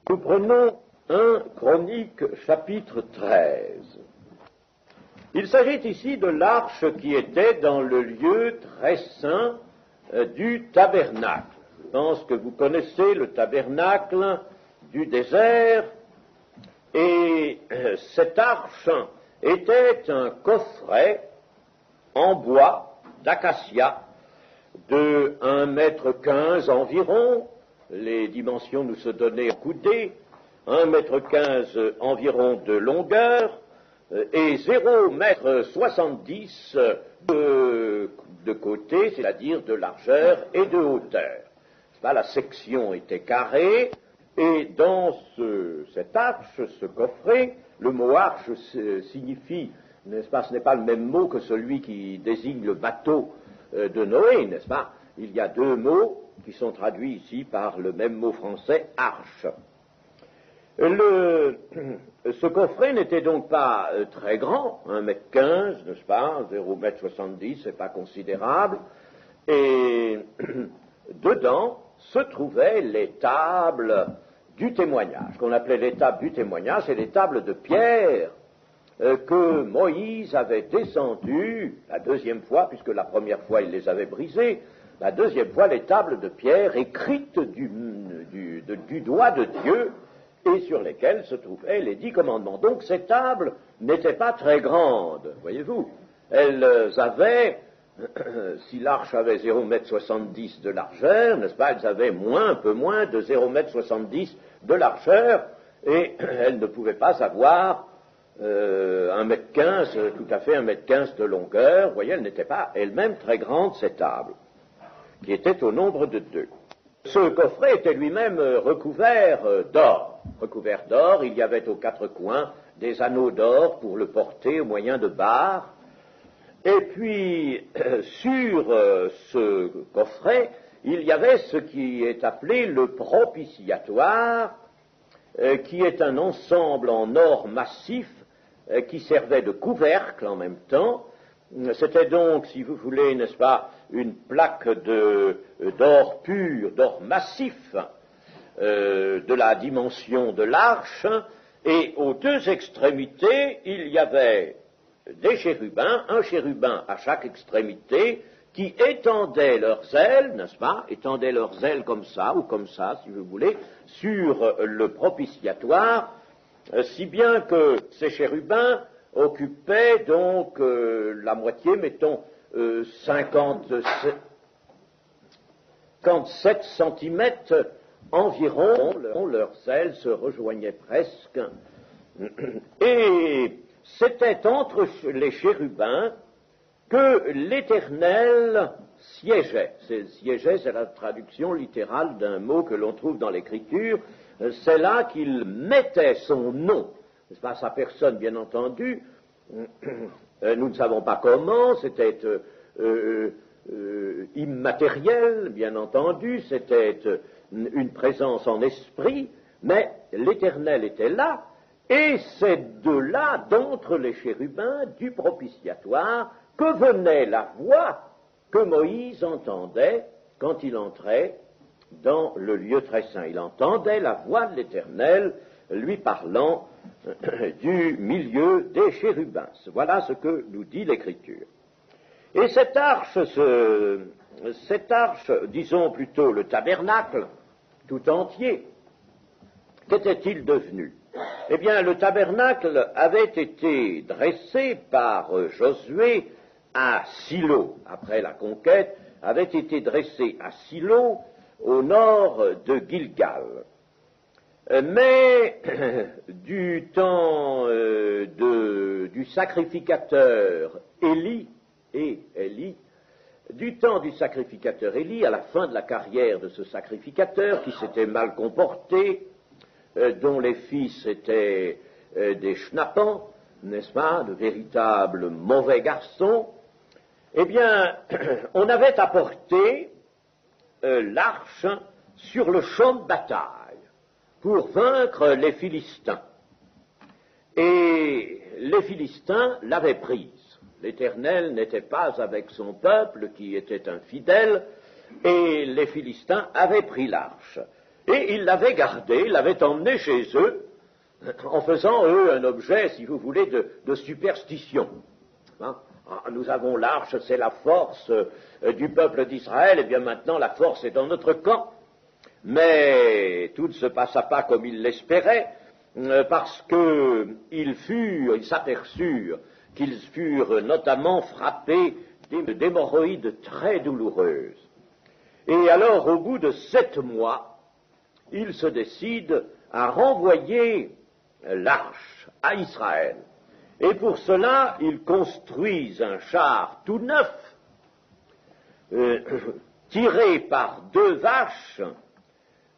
Nous prenons 1 Chronique chapitre 13. Il s'agit ici de l'arche qui était dans le lieu très saint du tabernacle. Je pense que vous connaissez le tabernacle du désert, et cette arche était un coffret en bois d'acacia de 1,15 m environ. Les dimensions nous se donnaient en coudées, 1,15 m environ de longueur et 0,70 m de côté, c'est-à-dire de largeur et de hauteur. La section était carrée, et dans cette arche, ce coffret, le mot arche signifie, n'est-ce pas, ce n'est pas le même mot que celui qui désigne le bateau de Noé, n'est-ce pas? Il y a 2 mots qui sont traduits ici par le même mot français, arche. Ce coffret n'était donc pas très grand, 1,15 m, n'est-ce pas, 0,70 m, c'est pas considérable, et dedans se trouvaient les tables du témoignage, qu'on appelait les tables du témoignage, c'est les tables de pierre que Moïse avait descendues la 2e fois, puisque la première fois il les avait brisées, la 2e fois les tables de pierre écrites du doigt de Dieu, et sur lesquelles se trouvaient les 10 commandements. Donc ces tables n'étaient pas très grandes, voyez-vous. Elles avaient, si l'arche avait 0,70 m de largeur, n'est-ce pas, elles avaient un peu moins de 0,70 m de largeur, et elles ne pouvaient pas avoir 1,15 m, tout à fait 1,15 m de longueur. Vous voyez, elles n'étaient pas elles-mêmes très grandes, ces tables, qui étaient au nombre de 2. Ce coffret était lui-même recouvert d'or. Recouvert d'or, il y avait aux 4 coins des anneaux d'or pour le porter au moyen de barres. Et puis, sur ce coffret, il y avait ce qui est appelé le propitiatoire, qui est un ensemble en or massif qui servait de couvercle en même temps. C'était donc, si vous voulez, n'est-ce pas, une plaque d'or pur, d'or massif, de la dimension de l'arche, et aux 2 extrémités, il y avait des chérubins, un chérubin à chaque extrémité, qui étendaient leurs ailes, n'est-ce pas, étendaient leurs ailes comme ça, ou comme ça, si vous voulez, sur le propitiatoire, si bien que ces chérubins occupaient donc la moitié, mettons, 57 cm environ, leurs ailes se rejoignaient presque, et c'était entre les chérubins que l'Éternel siégeait. Siégeait, c'est la traduction littérale d'un mot que l'on trouve dans l'Écriture. C'est là qu'il mettait son nom, n'est-ce pas, sa personne, bien entendu. Nous ne savons pas comment, c'était immatériel, bien entendu, c'était une présence en esprit, mais l'Éternel était là, et c'est de là, d'entre les chérubins, du propitiatoire, que venait la voix que Moïse entendait quand il entrait dans le lieu très saint. Il entendait la voix de l'Éternel lui parlant du milieu des chérubins. Voilà ce que nous dit l'Écriture. Et cette arche, disons plutôt le tabernacle tout entier, qu'était-il devenu? Eh bien, le tabernacle avait été dressé par Josué à Silo, après la conquête, avait été dressé à Silo, au nord de Gilgal. Mais du temps du sacrificateur Élie, du temps du sacrificateur Élie, à la fin de la carrière de ce sacrificateur qui s'était mal comporté, dont les fils étaient des schnappants, n'est-ce pas, de véritables mauvais garçons, eh bien, on avait apporté l'arche sur le champ de bataille pour vaincre les Philistins. Et les Philistins l'avaient prise. L'Éternel n'était pas avec son peuple qui était infidèle, et les Philistins avaient pris l'arche. Et ils l'avaient gardé, ils l'avaient emmené chez eux, en faisant, eux, un objet, si vous voulez, de superstition. Hein? Ah, nous avons l'arche, c'est la force du peuple d'Israël, et bien maintenant la force est dans notre camp. Mais tout ne se passa pas comme ils l'espéraient, parce qu'ils s'aperçurent qu'ils furent notamment frappés d'hémorroïdes très douloureuses. Et alors, au bout de 7 mois, ils se décident à renvoyer l'arche à Israël. Et pour cela, ils construisent un char tout neuf, tiré par 2 vaches,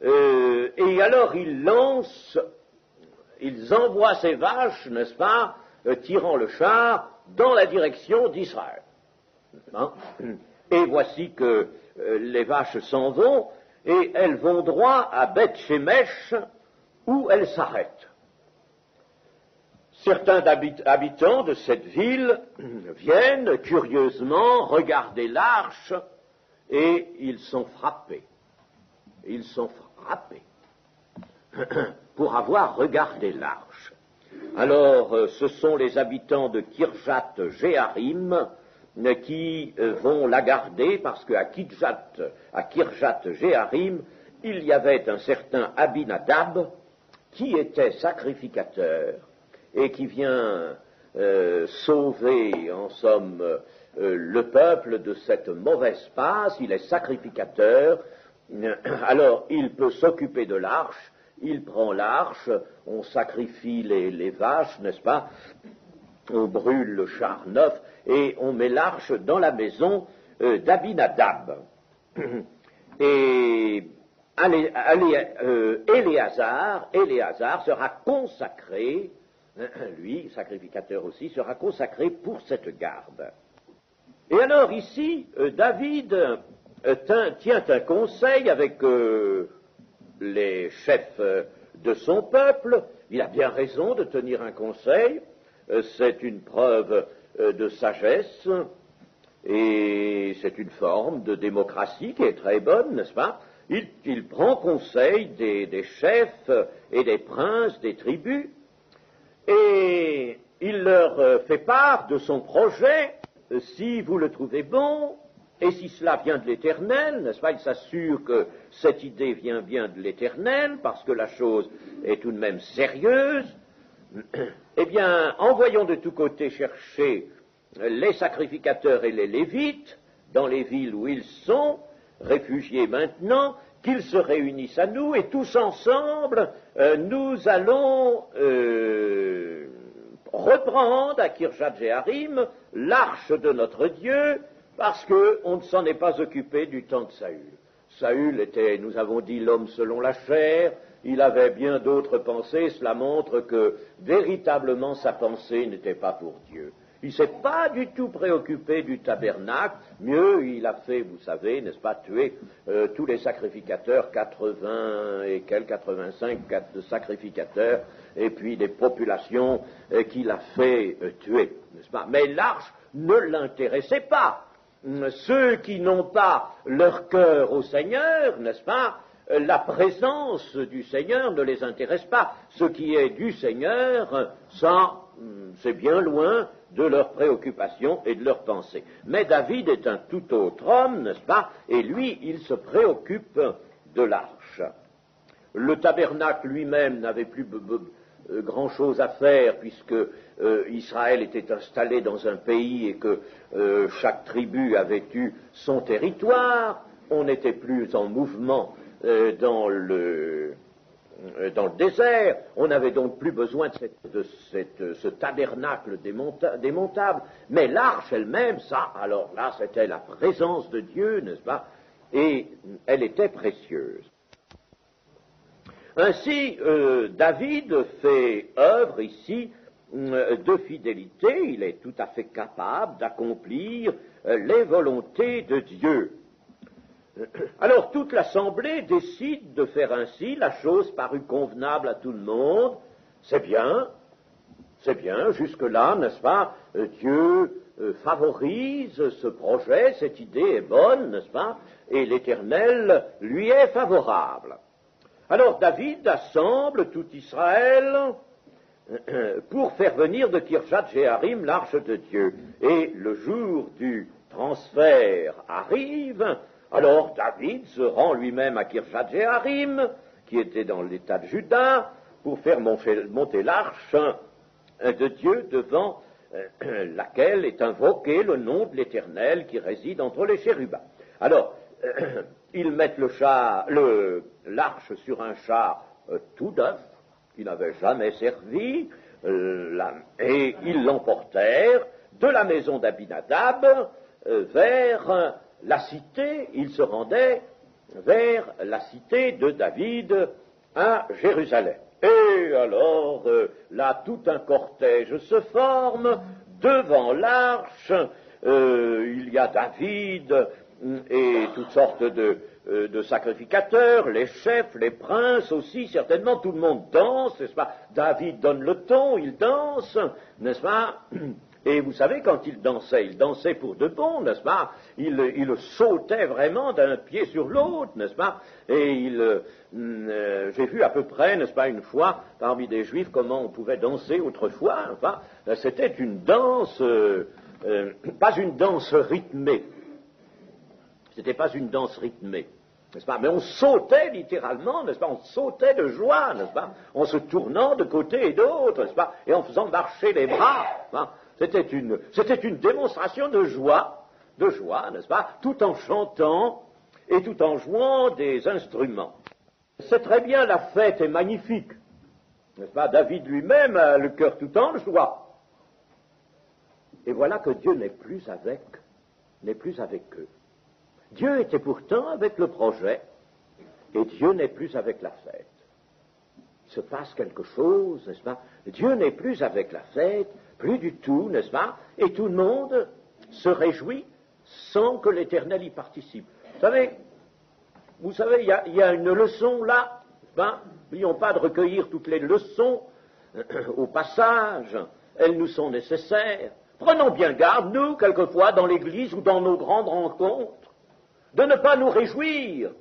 et alors ils envoient ces vaches, n'est-ce pas, tirant le char dans la direction d'Israël. Hein? Et voici que les vaches s'en vont, et elles vont droit à Beth-Shemesh, où elles s'arrêtent. Certains habitants de cette ville viennent curieusement regarder l'arche, et ils sont frappés. Ils sont frappés pour avoir regardé l'arche. Alors, ce sont les habitants de Kirjat Jéarim qui vont la garder, parce qu'à Kirjat Jéarim, il y avait un certain Abinadab qui était sacrificateur et qui vient sauver, en somme, le peuple de cette mauvaise passe. Il est sacrificateur, alors il peut s'occuper de l'arche, il prend l'arche, on sacrifie les vaches, n'est-ce pas, on brûle le char neuf, et on met l'arche dans la maison d'Abinadab. Et Éléazar sera consacré, lui, sacrificateur aussi, sera consacré pour cette garde. Et alors ici, David tient un conseil avec les chefs de son peuple. Il a bien raison de tenir un conseil, c'est une preuve de sagesse, et c'est une forme de démocratie qui est très bonne, n'est-ce pas? Il prend conseil des chefs et des princes des tribus, et il leur fait part de son projet, si vous le trouvez bon, et si cela vient de l'Éternel, n'est-ce pas? Il s'assure que cette idée vient bien de l'Éternel, parce que la chose est tout de même sérieuse. Eh bien, envoyons de tous côtés chercher les sacrificateurs et les Lévites dans les villes où ils sont, réfugiés maintenant, qu'ils se réunissent à nous, et tous ensemble, nous allons reprendre à Kirjat Jéarim l'arche de notre Dieu, parce qu'on ne s'en est pas occupé du temps de Saül. Saül était, nous avons dit, l'homme selon la chair, il avait bien d'autres pensées, cela montre que véritablement sa pensée n'était pas pour Dieu. Il ne s'est pas du tout préoccupé du tabernacle, mieux il a fait, vous savez, n'est-ce pas, tuer tous les sacrificateurs, 80 et quelques, 85 sacrificateurs, et puis des populations qu'il a fait tuer, n'est-ce pas. Mais l'arche ne l'intéressait pas. Ceux qui n'ont pas leur cœur au Seigneur, n'est-ce pas, la présence du Seigneur ne les intéresse pas. Ce qui est du Seigneur, ça, c'est bien loin de leurs préoccupations et de leurs pensées. Mais David est un tout autre homme, n'est-ce pas, et lui, il se préoccupe de l'arche. Le tabernacle lui-même n'avait plus grand-chose à faire, puisque Israël était installé dans un pays et que chaque tribu avait eu son territoire. On n'était plus en mouvement dans le désert. On n'avait donc plus besoin de ce tabernacle démontable. Mais l'arche elle-même, ça, alors là, c'était la présence de Dieu, n'est-ce pas? Et elle était précieuse. Ainsi, David fait œuvre ici de fidélité. Il est tout à fait capable d'accomplir les volontés de Dieu. Alors toute l'assemblée décide de faire ainsi. La chose parut convenable à tout le monde. C'est bien, jusque-là, n'est-ce pas? Dieu favorise ce projet, cette idée est bonne, n'est-ce pas? Et l'Éternel lui est favorable. Alors David assemble tout Israël pour faire venir de Kirjat-Jéarim l'arche de Dieu. Et le jour du transfert arrive, alors David se rend lui-même à Kirjat-Jéarim, qui était dans l'état de Juda, pour faire monter l'arche de Dieu devant laquelle est invoqué le nom de l'Éternel qui réside entre les chérubins. Alors, ils mettent l'arche sur un char tout neuf, qui n'avait jamais servi, et ils l'emportèrent de la maison d'Abinadab vers la cité, ils se rendaient vers la cité de David à Jérusalem. Et alors, là, tout un cortège se forme devant l'arche, il y a David et toutes sortes de sacrificateurs, les chefs, les princes aussi, certainement, tout le monde danse, n'est-ce pas? David donne le ton, il danse, n'est-ce pas? Et vous savez, quand il dansait pour de bon, n'est-ce pas? Il sautait vraiment d'un pied sur l'autre, n'est-ce pas? Et j'ai vu à peu près, n'est-ce pas, une fois, parmi des Juifs, comment on pouvait danser autrefois, enfin, c'était une danse, pas une danse rythmée. C'était pas une danse rythmée, n'est-ce pas? Mais on sautait littéralement, n'est-ce pas? On sautait de joie, n'est-ce pas? En se tournant de côté et d'autre, n'est-ce pas? Et en faisant marcher les bras, hein? C'était une démonstration de joie, n'est-ce pas? Tout en chantant et tout en jouant des instruments. C'est très bien, la fête est magnifique, n'est-ce pas? David lui-même a le cœur tout en joie. Et voilà que Dieu n'est plus avec eux. Dieu était pourtant avec le projet, et Dieu n'est plus avec la fête. Il se passe quelque chose, n'est-ce pas? Dieu n'est plus avec la fête, plus du tout, n'est-ce pas? Et tout le monde se réjouit sans que l'Éternel y participe. Vous savez, il y a une leçon là, n'oublions pas de recueillir toutes les leçons au passage, elles nous sont nécessaires. Prenons bien garde, nous, quelquefois, dans l'Église ou dans nos grandes rencontres, de ne pas nous réjouir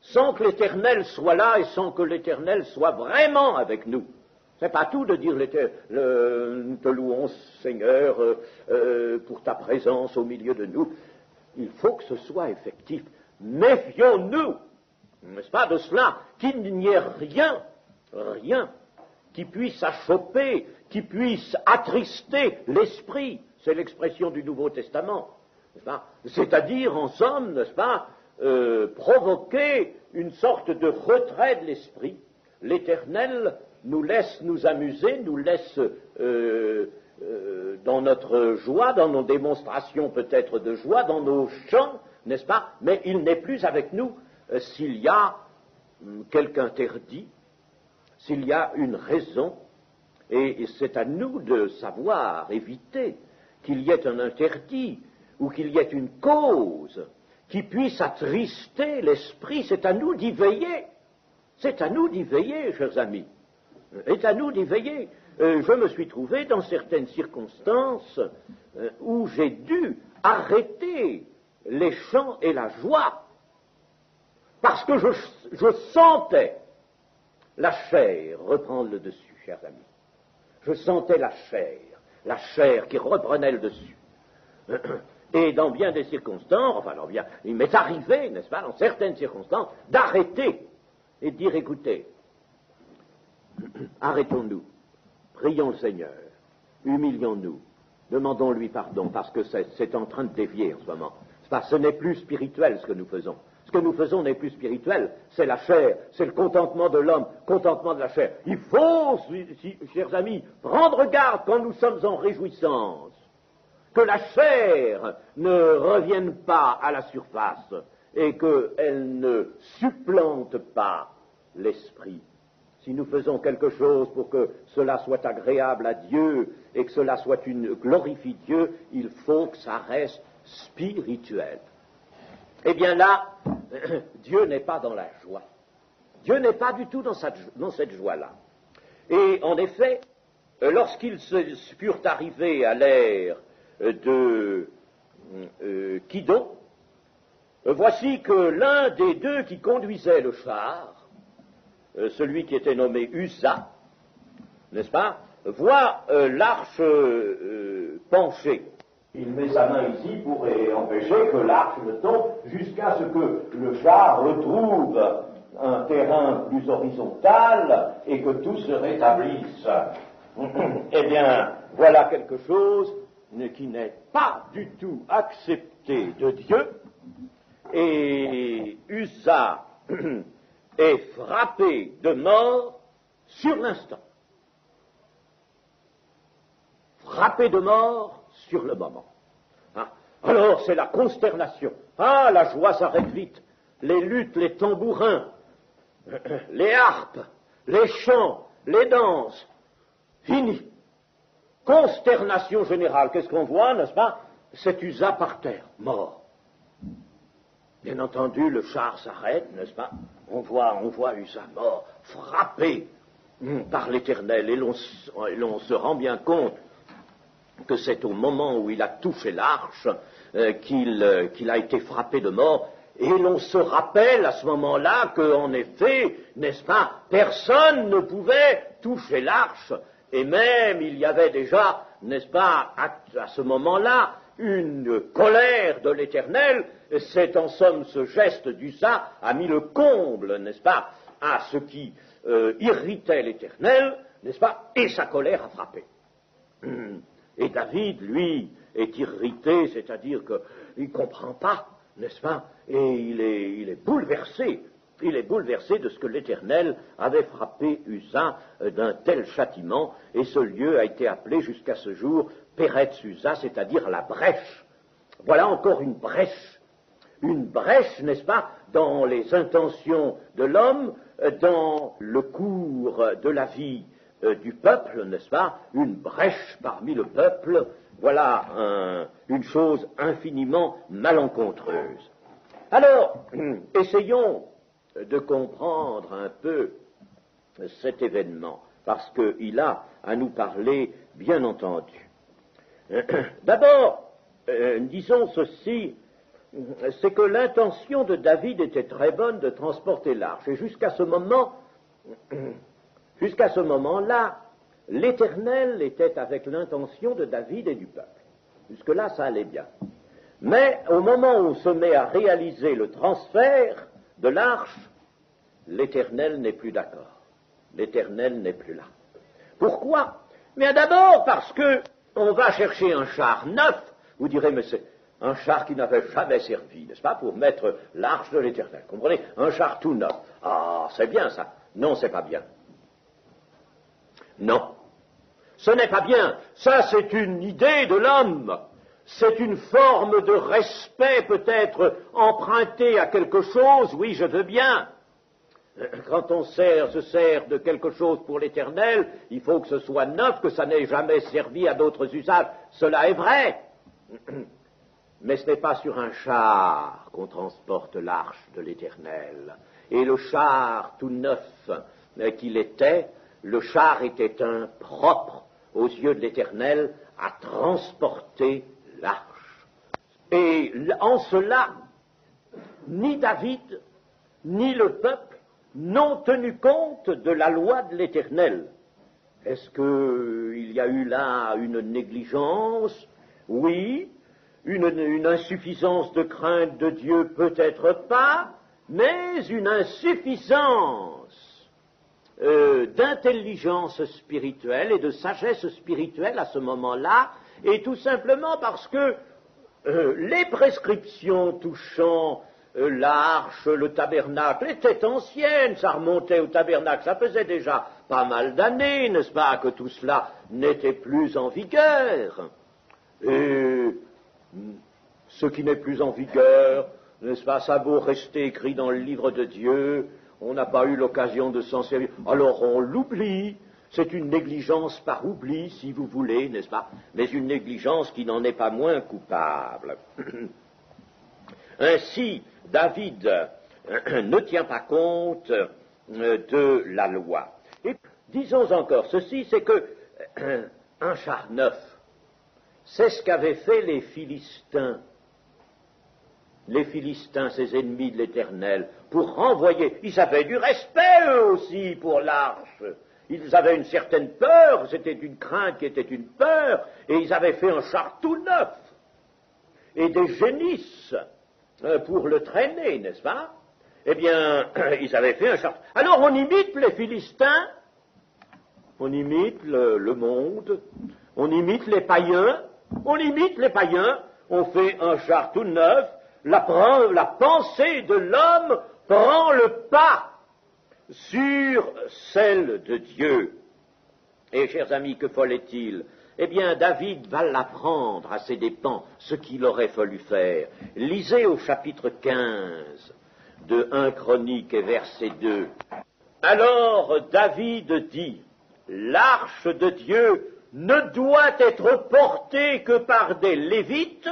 sans que l'Éternel soit là et sans que l'Éternel soit vraiment avec nous. C'est pas tout de dire nous te louons, Seigneur, pour ta présence au milieu de nous. Il faut que ce soit effectif. Méfions-nous, n'est-ce pas, de cela, qu'il n'y ait rien qui puisse achoper, qui puisse attrister l'esprit. C'est l'expression du Nouveau Testament. C'est-à-dire, en somme, n'est-ce pas, provoquer une sorte de retrait de l'esprit. L'Éternel nous laisse nous amuser, nous laisse dans notre joie, dans nos démonstrations peut-être de joie, dans nos chants, n'est-ce pas, mais il n'est plus avec nous s'il y a quelque interdit, s'il y a une raison, et c'est à nous de savoir éviter qu'il y ait un interdit, ou qu'il y ait une cause qui puisse attrister l'esprit, c'est à nous d'y veiller. C'est à nous d'y veiller, chers amis. C'est à nous d'y veiller. Je me suis trouvé dans certaines circonstances où j'ai dû arrêter les chants et la joie, parce que je sentais la chair reprendre le dessus, chers amis. Je sentais la chair qui reprenait le dessus. Et dans bien des circonstances, il m'est arrivé, n'est-ce pas, dans certaines circonstances, d'arrêter et de dire, écoutez, arrêtons-nous, prions le Seigneur, humilions-nous, demandons-lui pardon, parce que c'est en train de dévier en ce moment. Ce n'est plus spirituel ce que nous faisons. Ce que nous faisons n'est plus spirituel, c'est la chair, c'est le contentement de l'homme, contentement de la chair. Il faut, chers amis, prendre garde quand nous sommes en réjouissance, que la chair ne revienne pas à la surface et qu'elle ne supplante pas l'esprit. Si nous faisons quelque chose pour que cela soit agréable à Dieu et que cela glorifie Dieu, il faut que ça reste spirituel. Eh bien là, Dieu n'est pas dans la joie. Dieu n'est pas du tout dans cette joie-là. Et en effet, lorsqu'ils furent arrivés à l'ère de Kidon, voici que l'un des deux qui conduisait le char celui qui était nommé Uza, n'est-ce pas, voit l'arche pencher. Il met sa main ici pour empêcher que l'arche ne tombe jusqu'à ce que le char retrouve un terrain plus horizontal et que tout se rétablisse. Eh bien, voilà quelque chose qui n'est pas du tout accepté de Dieu, et Uza est frappé de mort sur l'instant. Frappé de mort sur le moment. Hein? Alors c'est la consternation. Ah, la joie s'arrête vite. Les luttes, les tambourins, les harpes, les chants, les danses, fini. Consternation générale. Qu'est-ce qu'on voit, n'est-ce pas? C'est Uza par terre, mort. Bien entendu, le char s'arrête, n'est-ce pas? On voit Uza mort, frappé par l'Éternel, et l'on se rend bien compte que c'est au moment où il a touché l'arche qu'il a été frappé de mort, et l'on se rappelle à ce moment-là qu'en effet, n'est-ce pas, personne ne pouvait toucher l'arche, et même il y avait déjà, n'est-ce pas, à ce moment-là, une colère de l'Éternel. C'est en somme ce geste d'Uza a mis le comble, n'est-ce pas, à ce qui irritait l'Éternel, n'est-ce pas, et sa colère a frappé. Et David, lui, est irrité, c'est-à-dire qu'il ne comprend pas, n'est-ce pas, et il est bouleversé. Il est bouleversé de ce que l'Éternel avait frappé Uza d'un tel châtiment, et ce lieu a été appelé jusqu'à ce jour Péretz Uza, c'est-à-dire la brèche. Voilà encore une brèche, n'est-ce pas, dans les intentions de l'homme, dans le cours de la vie du peuple, n'est-ce pas, une brèche parmi le peuple, voilà une chose infiniment malencontreuse. Alors, essayons de comprendre un peu cet événement, parce qu'il a à nous parler, bien entendu. D'abord, disons ceci, c'est que l'intention de David était très bonne de transporter l'arche, et jusqu'à ce moment-là, l'Éternel était avec l'intention de David et du peuple. Jusque-là, ça allait bien. Mais au moment où on se met à réaliser le transfert de l'arche, l'Éternel n'est plus d'accord. L'Éternel n'est plus là. Pourquoi? Mais d'abord parce que on va chercher un char neuf. Vous direz, mais c'est un char qui n'avait jamais servi, n'est-ce pas, pour mettre l'arche de l'Éternel. Comprenez? Un char tout neuf. Ah, c'est bien ça. Non, c'est pas bien. Non. Ce n'est pas bien. Ça, c'est une idée de l'homme. C'est une forme de respect peut-être empruntée à quelque chose. Oui, je veux bien. Quand on se sert de quelque chose pour l'Éternel, il faut que ce soit neuf, que ça n'ait jamais servi à d'autres usages. Cela est vrai. Mais ce n'est pas sur un char qu'on transporte l'arche de l'Éternel. Et le char tout neuf qu'il était, le char était impropre aux yeux de l'Éternel à transporter l'arche. Et en cela, ni David, ni le peuple n'ont tenu compte de la loi de l'Éternel. Est-ce qu'il y a eu là une négligence? Oui. Une insuffisance de crainte de Dieu, peut-être pas, mais une insuffisance d'intelligence spirituelle et de sagesse spirituelle à ce moment-là, et tout simplement parce que les prescriptions touchant l'arche, le tabernacle, étaient anciennes, ça remontait au tabernacle, ça faisait déjà pas mal d'années, n'est-ce pas, que tout cela n'était plus en vigueur. Et ce qui n'est plus en vigueur, n'est-ce pas, ça a beau rester écrit dans le livre de Dieu, on n'a pas eu l'occasion de s'en servir, alors on l'oublie. C'est une négligence par oubli, si vous voulez, n'est-ce pas, mais une négligence qui n'en est pas moins coupable. Ainsi, David ne tient pas compte de la loi. Et disons encore ceci, c'est que un char neuf, c'est ce qu'avaient fait les Philistins les Philistins, ces ennemis de l'Éternel, pour renvoyer. Ils avaient du respect, eux aussi, pour l'arche. Ils avaient une certaine peur, c'était une crainte qui était une peur, et ils avaient fait un char tout neuf, et des génisses pour le traîner, n'est-ce pas? Eh bien, ils avaient fait un char. Alors on imite les Philistins, on imite le monde, on imite les païens, on fait un char tout neuf, la pensée de l'homme prend le pas sur celle de Dieu. Et, chers amis, que fallait-il? Eh bien, David va l'apprendre à ses dépens, ce qu'il aurait fallu faire. Lisez au chapitre 15 de 1 Chronique et verset 2. Alors David dit, l'arche de Dieu ne doit être portée que par des Lévites,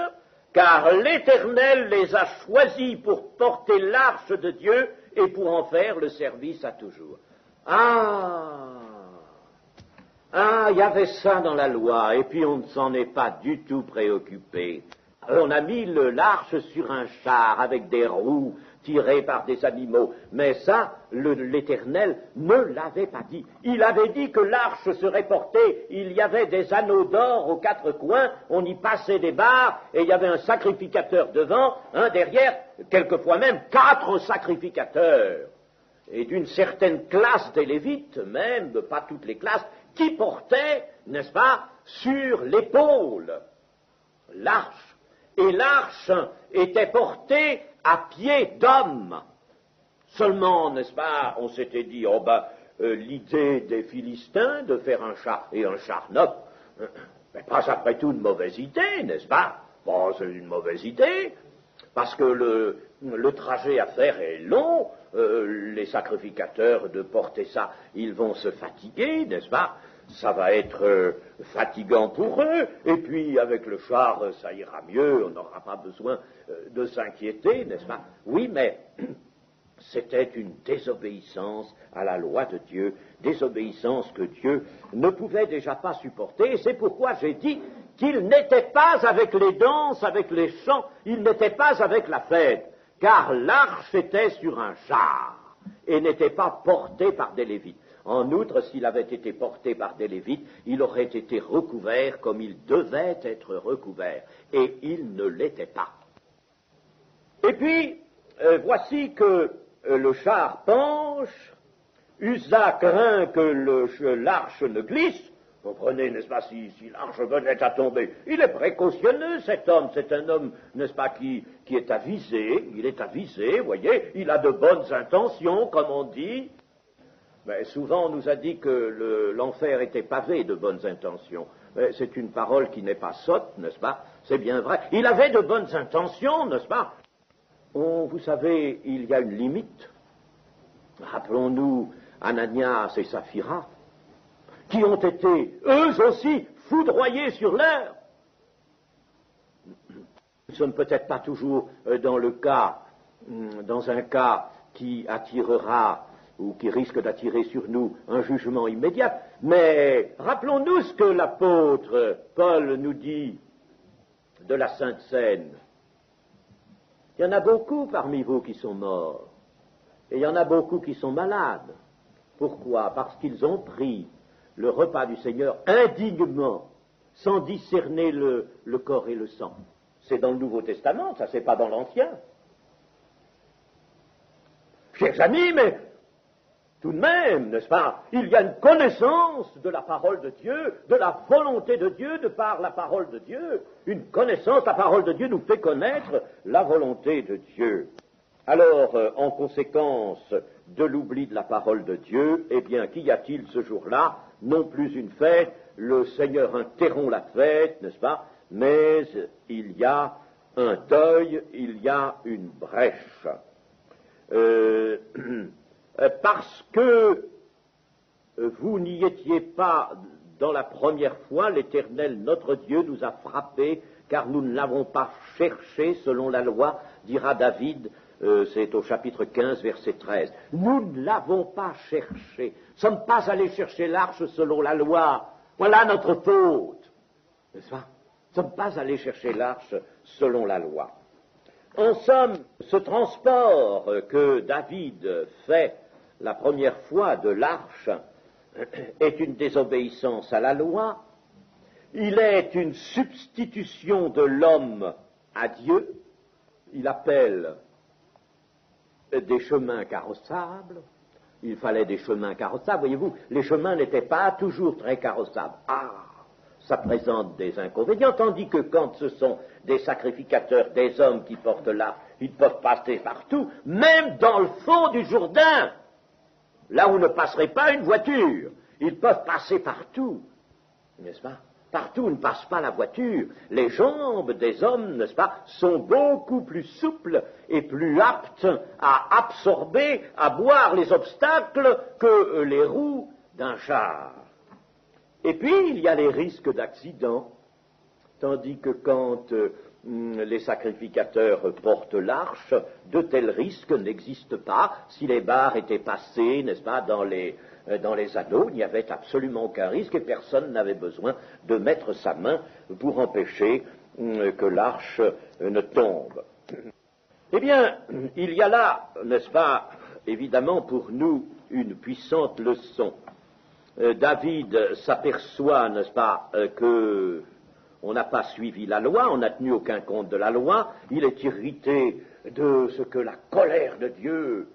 car l'Éternel les a choisis pour porter l'arche de Dieu et pour en faire le service à toujours. Il y avait ça dans la loi, et puis on ne s'en est pas du tout préoccupé. On a mis l'arche sur un char avec des roues tirées par des animaux, mais ça, l'Éternel ne l'avait pas dit. Il avait dit que l'arche serait portée, il y avait des anneaux d'or aux quatre coins, on y passait des barres, et il y avait un sacrificateur devant, un derrière, quelquefois même 4 sacrificateurs. Et d'une certaine classe des Lévites, même, pas toutes les classes, qui portaient, n'est-ce pas, sur l'épaule l'arche. Et l'arche était portée à pied d'homme. Seulement, n'est-ce pas, on s'était dit, l'idée des Philistins de faire un char, et un char neuf, mais pas après tout une mauvaise idée, n'est-ce pas? Bon, c'est une mauvaise idée, parce que le trajet à faire est long, les sacrificateurs de porter ça, ils vont se fatiguer, n'est-ce pas? Ça va être fatigant pour eux, et puis avec le char, ça ira mieux, on n'aura pas besoin de s'inquiéter, n'est-ce pas? Oui, mais c'était une désobéissance à la loi de Dieu, désobéissance que Dieu ne pouvait déjà pas supporter, et c'est pourquoi j'ai dit qu'il n'était pas avec les danses, avec les chants, il n'était pas avec la fête, car l'arche était sur un char, et n'était pas portée par des Lévites. En outre, s'il avait été porté par des Lévites, il aurait été recouvert comme il devait être recouvert, et il ne l'était pas. Et puis, voici que le char penche, Usa craint que l'arche ne glisse. Comprenez, n'est-ce pas, si l'arche venait à tomber. Il est précautionneux, cet homme, c'est un homme, n'est-ce pas, qui est avisé, il est avisé, vous voyez, il a de bonnes intentions, comme on dit. Mais souvent, on nous a dit que l'enfer était pavé de bonnes intentions. C'est une parole qui n'est pas sotte, n'est-ce pas? C'est bien vrai. Il avait de bonnes intentions, n'est-ce pas? Vous savez, il y a une limite. Rappelons-nous Ananias et Saphira, qui ont été, eux aussi, foudroyés sur l'heure. Nous ne sommes peut-être pas toujours dans un cas qui attirera ou qui risque d'attirer sur nous un jugement immédiat, mais rappelons-nous ce que l'apôtre Paul nous dit de la Sainte Seine. Il y en a beaucoup parmi vous qui sont morts, et il y en a beaucoup qui sont malades. Pourquoi? Parce qu'ils ont pris le repas du Seigneur indignement, sans discerner le corps et le sang. C'est dans le Nouveau Testament, ça c'est pas dans l'Ancien. Chers amis, mais tout de même, n'est-ce pas, il y a une connaissance de la parole de Dieu, de la volonté de Dieu, de par la parole de Dieu. Une connaissance, la parole de Dieu nous fait connaître la volonté de Dieu. Alors, en conséquence de l'oubli de la parole de Dieu, eh bien, qu'y a-t-il ce jour-là? Non plus une fête, le Seigneur interrompt la fête, n'est-ce pas? Mais il y a un deuil, il y a une brèche. Parce que vous n'y étiez pas dans la première fois, l'Éternel, notre Dieu, nous a frappés, car nous ne l'avons pas cherché selon la loi, dira David, c'est au chapitre 15, verset 13. Nous ne l'avons pas cherché, nous ne sommes pas allés chercher l'arche selon la loi, voilà notre faute, n'est-ce pas? Nous ne sommes pas allés chercher l'arche selon la loi. En somme, ce transport que David fait la première fois de l'arche est une désobéissance à la loi, il est une substitution de l'homme à Dieu, il appelle des chemins carrossables, il fallait des chemins carrossables, voyez-vous, les chemins n'étaient pas toujours très carrossables. Ça présente des inconvénients, tandis que quand ce sont des sacrificateurs, des hommes qui portent l'arche, ils peuvent passer partout, même dans le fond du Jourdain, là où ne passerait pas une voiture, ils peuvent passer partout, n'est-ce pas? Partout où ne passe pas la voiture, les jambes des hommes, n'est-ce pas, sont beaucoup plus souples et plus aptes à absorber, à boire les obstacles que les roues d'un char. Et puis, il y a les risques d'accident, tandis que quand les sacrificateurs portent l'arche, de tels risques n'existent pas. Si les barres étaient passées, n'est-ce pas, dans les anneaux, il n'y avait absolument aucun risque et personne n'avait besoin de mettre sa main pour empêcher que l'arche ne tombe. Eh bien, il y a là, n'est-ce pas, évidemment pour nous, une puissante leçon. David s'aperçoit, n'est-ce pas, que on n'a pas suivi la loi, on n'a tenu aucun compte de la loi, il est irrité de ce que la colère de Dieu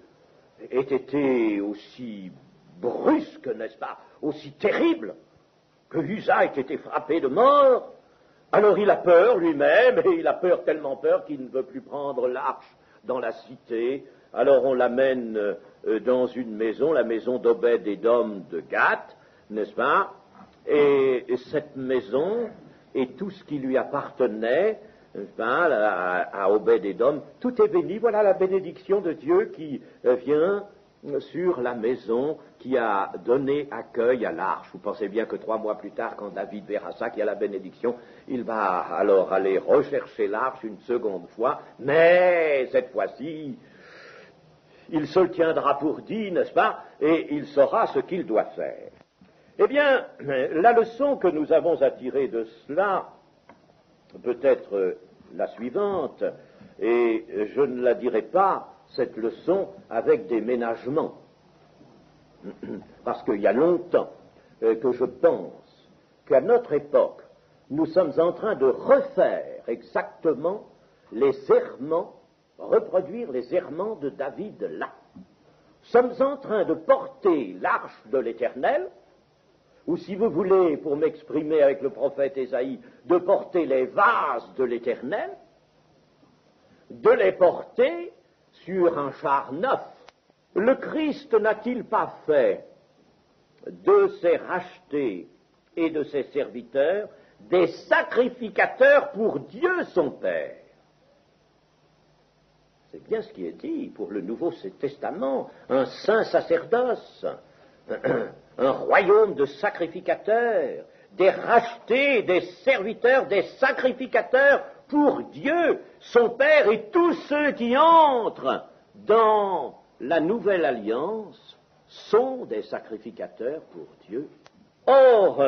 ait été aussi brusque, n'est-ce pas, aussi terrible, que Uza ait été frappé de mort. Alors il a peur lui-même, et il a peur, tellement peur qu'il ne veut plus prendre l'arche dans la cité. Alors on l'amène dans une maison, la maison d'Obed-Édom de Gath, n'est-ce pas, et cette maison et tout ce qui lui appartenait, n'est-ce pas, à Obed-Édom, tout est béni. Voilà la bénédiction de Dieu qui vient sur la maison qui a donné accueil à l'arche. Vous pensez bien que 3 mois plus tard, quand David verra ça, qu'il y a la bénédiction, il va alors aller rechercher l'arche une seconde fois, mais cette fois-ci, il se le tiendra pour dit, n'est-ce pas, et il saura ce qu'il doit faire. Eh bien, la leçon que nous avons à tirer de cela peut être la suivante, et je ne la dirai pas, cette leçon, avec des ménagements. Parce qu'il y a longtemps que je pense qu'à notre époque, nous sommes en train de refaire exactement les errements, reproduire les errements de David là. Nous sommes en train de porter l'arche de l'Éternel, ou si vous voulez, pour m'exprimer avec le prophète Ésaïe, de porter les vases de l'Éternel, de les porter sur un char neuf. Le Christ n'a-t-il pas fait de ses rachetés et de ses serviteurs des sacrificateurs pour Dieu son Père? C'est bien ce qui est dit pour le Nouveau Testament, un saint sacerdoce, un royaume de sacrificateurs, des rachetés, des serviteurs, des sacrificateurs pour Dieu, son Père, et tous ceux qui entrent dans la nouvelle alliance sont des sacrificateurs pour Dieu. Or,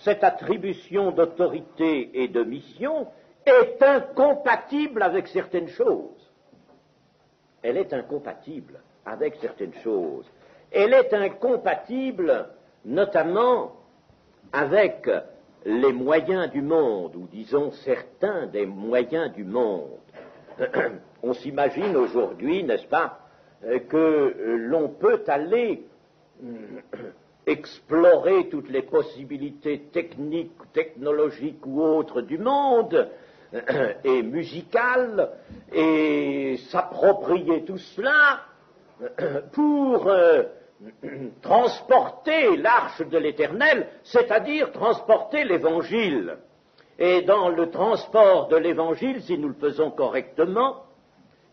cette attribution d'autorité et de mission est incompatible avec certaines choses. Elle est incompatible avec certaines choses. Elle est incompatible notamment avec les moyens du monde, ou disons certains des moyens du monde. On s'imagine aujourd'hui, n'est-ce pas, que l'on peut aller explorer toutes les possibilités techniques, technologiques ou autres du monde, et musicales, et s'approprier tout cela pour transporter l'arche de l'Éternel, c'est-à-dire transporter l'Évangile. Et dans le transport de l'Évangile, si nous le faisons correctement,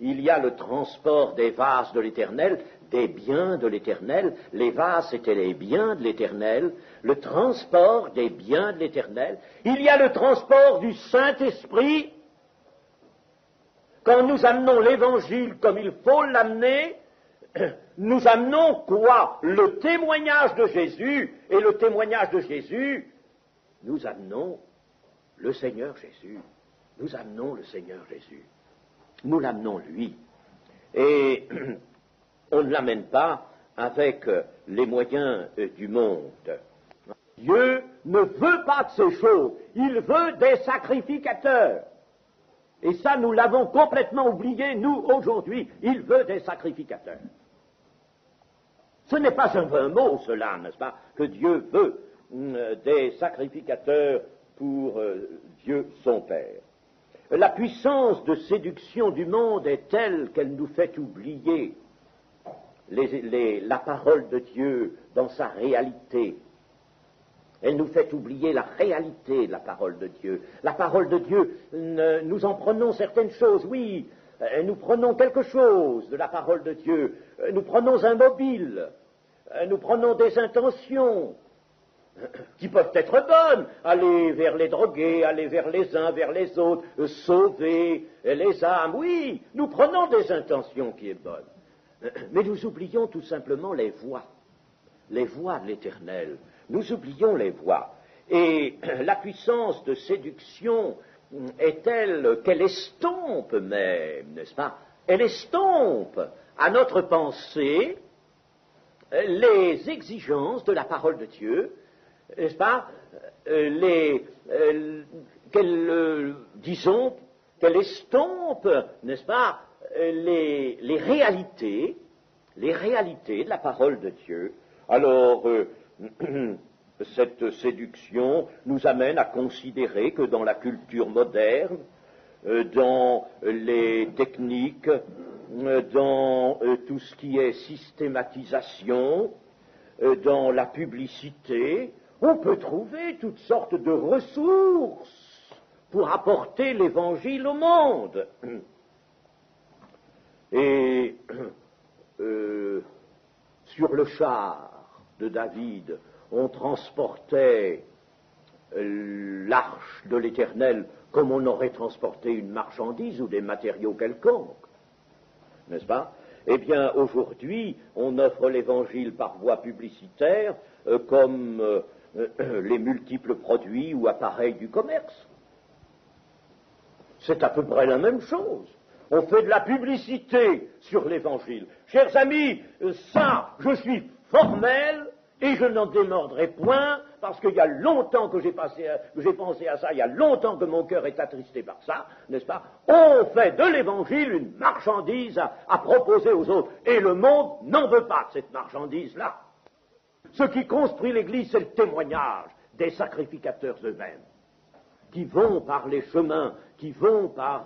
il y a le transport des vases de l'Éternel, des biens de l'Éternel. Les vases, c'était les biens de l'Éternel, le transport des biens de l'Éternel. Il y a le transport du Saint-Esprit. Quand nous amenons l'Évangile comme il faut l'amener, nous amenons quoi? Le témoignage de Jésus, et le témoignage de Jésus, nous amenons le Seigneur Jésus. Nous amenons le Seigneur Jésus. nous l'amenons lui. Et on ne l'amène pas avec les moyens du monde. Dieu ne veut pas de ces choses, il veut des sacrificateurs. Et ça, nous l'avons complètement oublié, nous, aujourd'hui, il veut des sacrificateurs. Ce n'est pas un vain mot, cela, n'est-ce pas, que Dieu veut des sacrificateurs pour Dieu son Père. La puissance de séduction du monde est telle qu'elle nous fait oublier la parole de Dieu dans sa réalité. Elle nous fait oublier la réalité de la parole de Dieu. La parole de Dieu, nous en prenons certaines choses, oui, nous prenons quelque chose de la parole de Dieu, nous prenons un mobile, nous prenons des intentions qui peuvent être bonnes, aller vers les drogués, aller vers les uns, vers les autres, sauver les âmes, oui, nous prenons des intentions qui sont bonnes, mais nous oublions tout simplement les voies de l'Éternel. Nous oublions les voies. Et la puissance de séduction est telle qu'elle estompe même, n'est-ce pas? Elle estompe à notre pensée les exigences de la parole de Dieu, n'est-ce pas? Disons qu'elle estompe, n'est-ce pas, les réalités de la parole de Dieu. Alors, cette séduction nous amène à considérer que dans la culture moderne, dans les techniques, dans tout ce qui est systématisation, dans la publicité, on peut trouver toutes sortes de ressources pour apporter l'Évangile au monde. Et sur le char de David, on transportait l'arche de l'Éternel comme on aurait transporté une marchandise ou des matériaux quelconques, n'est-ce pas? Eh bien, aujourd'hui, on offre l'Évangile par voie publicitaire comme les multiples produits ou appareils du commerce. C'est à peu près la même chose. On fait de la publicité sur l'Évangile. Chers amis, ça, je suis formel et je n'en démordrai point parce qu'il y a longtemps que j'ai pensé à ça, il y a longtemps que mon cœur est attristé par ça, n'est-ce pas? On fait de l'Évangile une marchandise à proposer aux autres et le monde n'en veut pas de cette marchandise-là. Ce qui construit l'Église, c'est le témoignage des sacrificateurs eux-mêmes, qui vont par les chemins, qui vont par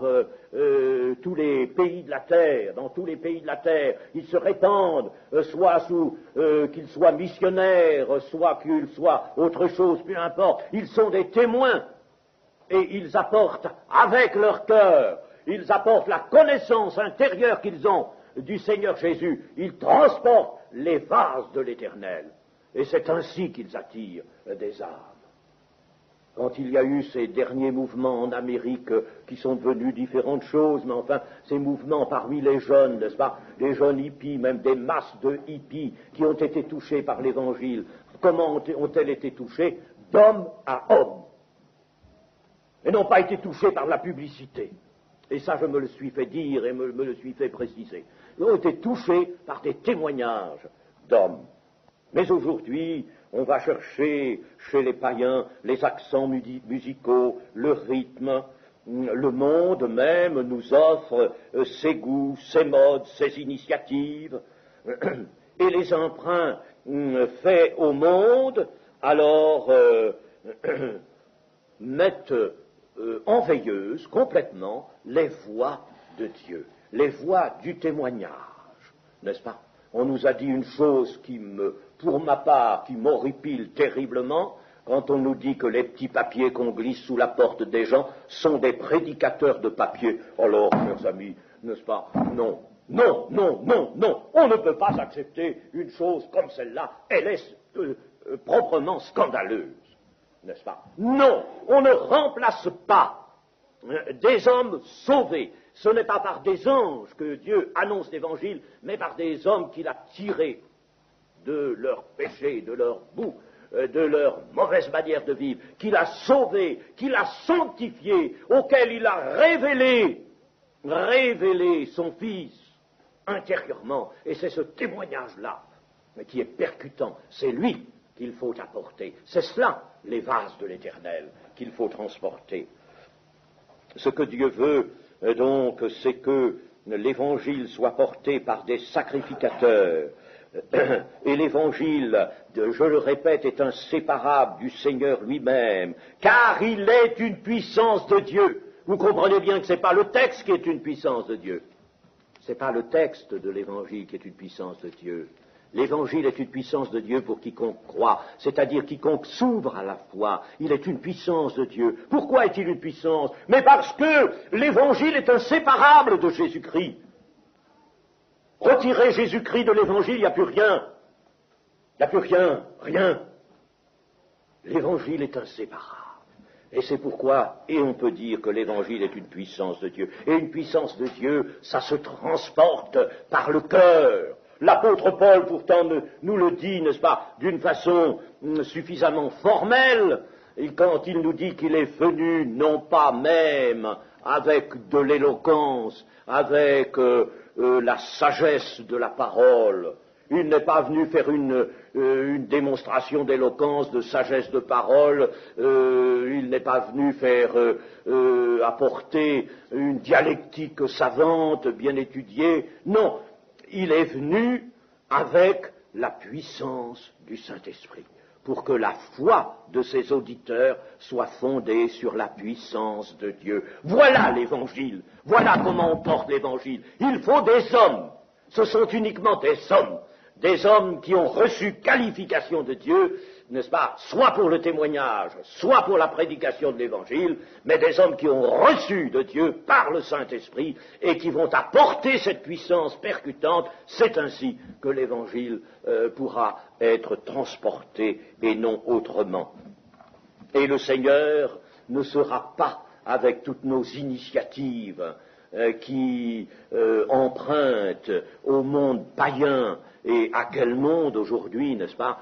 tous les pays de la terre, dans tous les pays de la terre, ils se répandent, soit qu'ils soient missionnaires, soit qu'ils soient autre chose, peu importe, ils sont des témoins, et ils apportent avec leur cœur, ils apportent la connaissance intérieure qu'ils ont du Seigneur Jésus, ils transportent les vases de l'Éternel, et c'est ainsi qu'ils attirent des âmes. Quand il y a eu ces derniers mouvements en Amérique qui sont devenus différentes choses, mais enfin, ces mouvements parmi les jeunes, n'est-ce pas, les jeunes hippies, même des masses de hippies qui ont été touchés par l'Évangile, comment ont-elles été touchées? D'homme à homme. Et n'ont pas été touchés par la publicité. Et ça, je me le suis fait dire et me le suis fait préciser. Ils ont été touchés par des témoignages d'hommes. Mais aujourd'hui, on va chercher chez les païens les accents musicaux, le rythme. Le monde même nous offre ses goûts, ses modes, ses initiatives. Et les emprunts faits au monde, alors, mettent en veilleuse complètement les voix de Dieu, les voix du témoignage, n'est-ce pas? On nous a dit une chose qui pour ma part, qui m'horripile terriblement, quand on nous dit que les petits papiers qu'on glisse sous la porte des gens sont des prédicateurs de papier. Alors, chers amis, n'est-ce pas? Non, non, non, non, non, on ne peut pas accepter une chose comme celle-là. Elle est proprement scandaleuse, n'est-ce pas? Non, on ne remplace pas des hommes sauvés. Ce n'est pas par des anges que Dieu annonce l'Évangile, mais par des hommes qu'il a tirés de leur péché, de leur boue, de leur mauvaise manière de vivre, qu'il a sauvés, qu'il a sanctifiés, auxquels il a révélé révéler son Fils intérieurement. Et c'est ce témoignage-là qui est percutant. C'est lui qu'il faut apporter. C'est cela, les vases de l'Éternel, qu'il faut transporter. Ce que Dieu veut, donc, c'est que l'Évangile soit porté par des sacrificateurs. Et l'Évangile, je le répète, est inséparable du Seigneur lui-même, car il est une puissance de Dieu. Vous comprenez bien que ce n'est pas le texte qui est une puissance de Dieu. Ce n'est pas le texte de l'Évangile qui est une puissance de Dieu. L'Évangile est une puissance de Dieu pour quiconque croit, c'est-à-dire quiconque s'ouvre à la foi. Il est une puissance de Dieu. Pourquoi est-il une puissance? Mais parce que l'Évangile est inséparable de Jésus-Christ. Retirez Jésus-Christ de l'Évangile, il n'y a plus rien. Il n'y a plus rien, rien. L'Évangile est inséparable. Et c'est pourquoi, et on peut dire que l'Évangile est une puissance de Dieu. Et une puissance de Dieu, ça se transporte par le cœur. L'apôtre Paul, pourtant, nous le dit, n'est-ce pas, d'une façon suffisamment formelle, et quand il nous dit qu'il est venu, non pas même avec de l'éloquence, avec la sagesse de la parole. Il n'est pas venu faire une démonstration d'éloquence, de sagesse de parole, il n'est pas venu faire apporter une dialectique savante, bien étudiée. Non, il est venu avec la puissance du Saint-Esprit, pour que la foi de ses auditeurs soit fondée sur la puissance de Dieu. Voilà l'Évangile, voilà comment on porte l'Évangile. Il faut des hommes, ce sont uniquement des hommes qui ont reçu qualification de Dieu, n'est-ce pas, soit pour le témoignage, soit pour la prédication de l'Évangile, mais des hommes qui ont reçu de Dieu par le Saint-Esprit et qui vont apporter cette puissance percutante. C'est ainsi que l'Évangile pourra être transporté et non autrement. Et le Seigneur ne sera pas avec toutes nos initiatives qui empruntent au monde païen. Et à quel monde aujourd'hui, n'est-ce pas,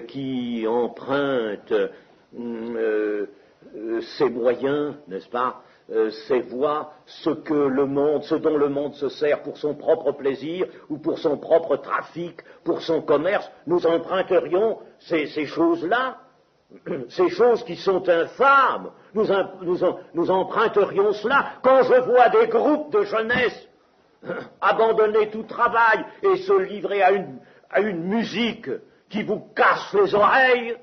qui emprunte ses moyens, n'est-ce pas, ses voies, ce dont le monde se sert pour son propre plaisir ou pour son propre trafic, pour son commerce, nous emprunterions ces choses-là, ces choses qui sont infâmes, nous emprunterions cela. Quand je vois des groupes de jeunesse abandonner tout travail et se livrer à une musique qui vous casse les oreilles,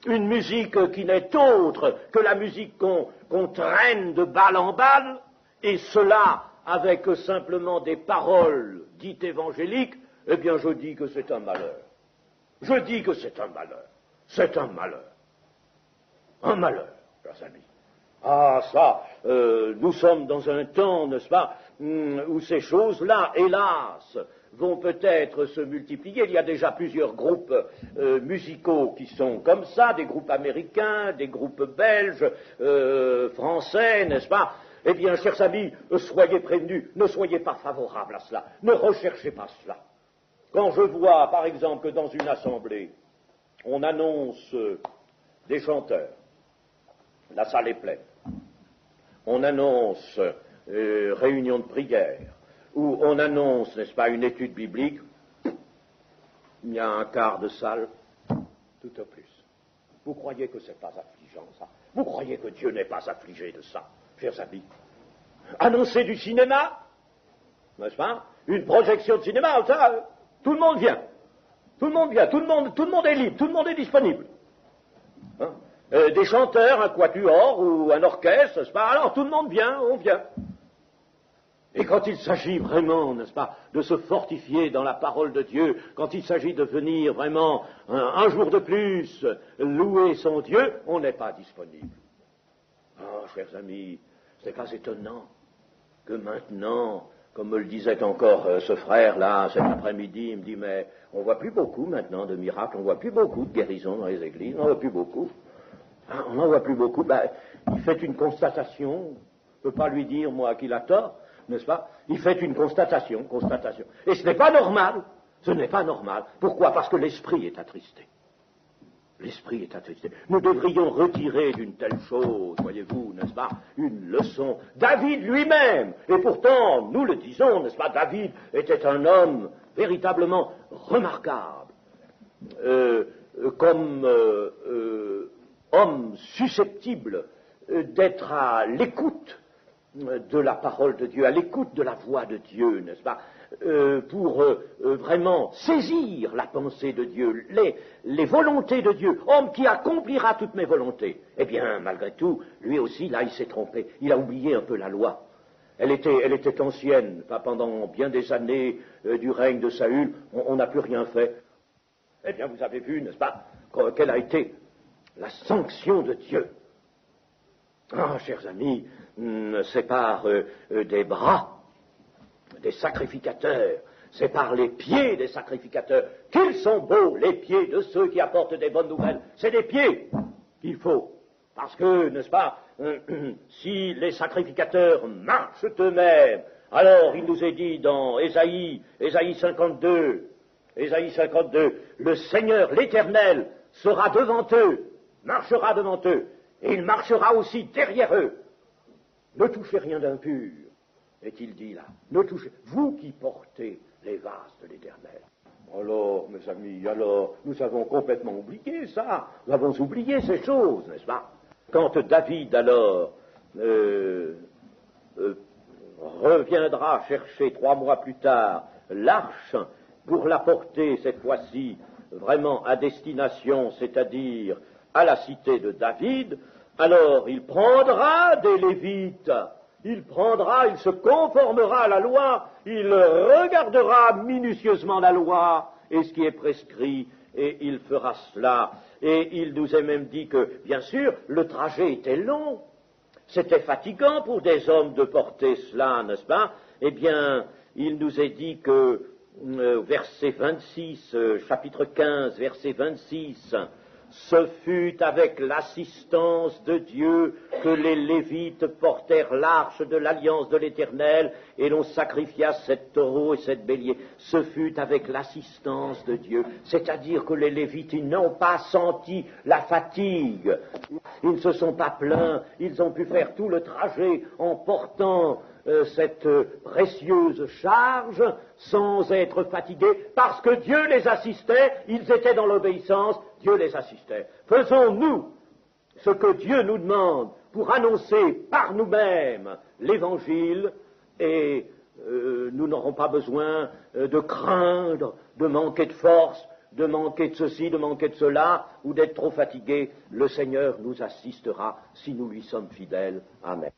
une musique qui n'est autre que la musique qu'on traîne de balle en balle, et cela avec simplement des paroles dites évangéliques, eh bien je dis que c'est un malheur. Je dis que c'est un malheur. C'est un malheur. Un malheur, chers amis. Ah, ça, nous sommes dans un temps, n'est-ce pas, où ces choses-là, hélas, vont peut-être se multiplier. Il y a déjà plusieurs groupes musicaux qui sont comme ça, des groupes américains, des groupes belges, français, n'est-ce pas? Eh bien, chers amis, soyez prévenus, ne soyez pas favorables à cela, ne recherchez pas cela. Quand je vois, par exemple, que dans une assemblée, on annonce des chanteurs, la salle est pleine. On annonce réunion de prière, ou on annonce, n'est-ce pas, une étude biblique, il y a un quart de salle, tout au plus. Vous croyez que c'est pas affligeant, ça? Vous croyez que Dieu n'est pas affligé de ça, chers amis? Annoncer du cinéma, n'est-ce pas? Une projection de cinéma, ça, tout le monde vient. Tout le monde vient, tout le monde est libre, tout le monde est disponible. Hein? Des chanteurs, un quatuor ou un orchestre, n'est-ce pas? Alors tout le monde vient, on vient. Et quand il s'agit vraiment, n'est-ce pas, de se fortifier dans la parole de Dieu, quand il s'agit de venir vraiment un jour de plus louer son Dieu, on n'est pas disponible. Oh, chers amis, ce n'est pas étonnant que maintenant, comme me le disait encore ce frère-là cet après-midi, il me dit, mais on ne voit plus beaucoup maintenant de miracles, on ne voit plus beaucoup de guérisons dans les églises, on n'en voit plus beaucoup. Ah, on n'en voit plus beaucoup. Ben, il fait une constatation. Je ne peux pas lui dire, moi, qu'il a tort, n'est-ce pas? Il fait une constatation. Et ce n'est pas normal. Ce n'est pas normal. Pourquoi? Parce que l'esprit est attristé. L'esprit est attristé. Nous devrions retirer d'une telle chose, voyez-vous, n'est-ce pas, une leçon. David lui-même, et pourtant, nous le disons, n'est-ce pas, David était un homme véritablement remarquable, comme homme susceptible d'être à l'écoute de la parole de Dieu, à l'écoute de la voix de Dieu, n'est-ce pas, pour vraiment saisir la pensée de Dieu, les volontés de Dieu, homme qui accomplira toutes mes volontés. Eh bien, malgré tout, lui aussi, là, il s'est trompé, il a oublié un peu la loi. Elle était ancienne, pas pendant bien des années du règne de Saül, on n'a plus rien fait. Eh bien, vous avez vu, n'est-ce pas, quelle a été la sanction de Dieu. Ah, chers amis, c'est par des bras des sacrificateurs, c'est par les pieds des sacrificateurs. Qu'ils sont beaux, les pieds de ceux qui apportent des bonnes nouvelles. C'est des pieds qu'il faut. Parce que, n'est-ce pas, si les sacrificateurs marchent eux-mêmes, alors il nous est dit dans Ésaïe 52, le Seigneur, l'Éternel, sera devant eux, marchera devant eux, et il marchera aussi derrière eux. Ne touchez rien d'impur, est-il dit là. Ne touchez, vous qui portez les vases de l'Éternel. Alors, mes amis, alors, nous avons complètement oublié ça. Nous avons oublié ces choses, n'est-ce pas? Quand David, alors, reviendra chercher 3 mois plus tard l'arche pour la porter, cette fois-ci, vraiment à destination, c'est-à-dire à la cité de David, alors il prendra des Lévites, il se conformera à la loi, il regardera minutieusement la loi et ce qui est prescrit, et il fera cela. Et il nous est même dit que, bien sûr, le trajet était long, c'était fatigant pour des hommes de porter cela, n'est-ce pas? Eh bien, il nous est dit que, verset 26, chapitre 15, verset 26, ce fut avec l'assistance de Dieu que les Lévites portèrent l'arche de l'alliance de l'Éternel et l'on sacrifia 7 taureaux et 7 béliers. Ce fut avec l'assistance de Dieu, c'est-à-dire que les Lévites, ils n'ont pas senti la fatigue, ils ne se sont pas plaints, ils ont pu faire tout le trajet en portant cette précieuse charge sans être fatigués, parce que Dieu les assistait, ils étaient dans l'obéissance, Dieu les assistait. Faisons-nous ce que Dieu nous demande pour annoncer par nous-mêmes l'Évangile, et nous n'aurons pas besoin de craindre, de manquer de force, de manquer de ceci, de manquer de cela, ou d'être trop fatigués. Le Seigneur nous assistera si nous lui sommes fidèles. Amen.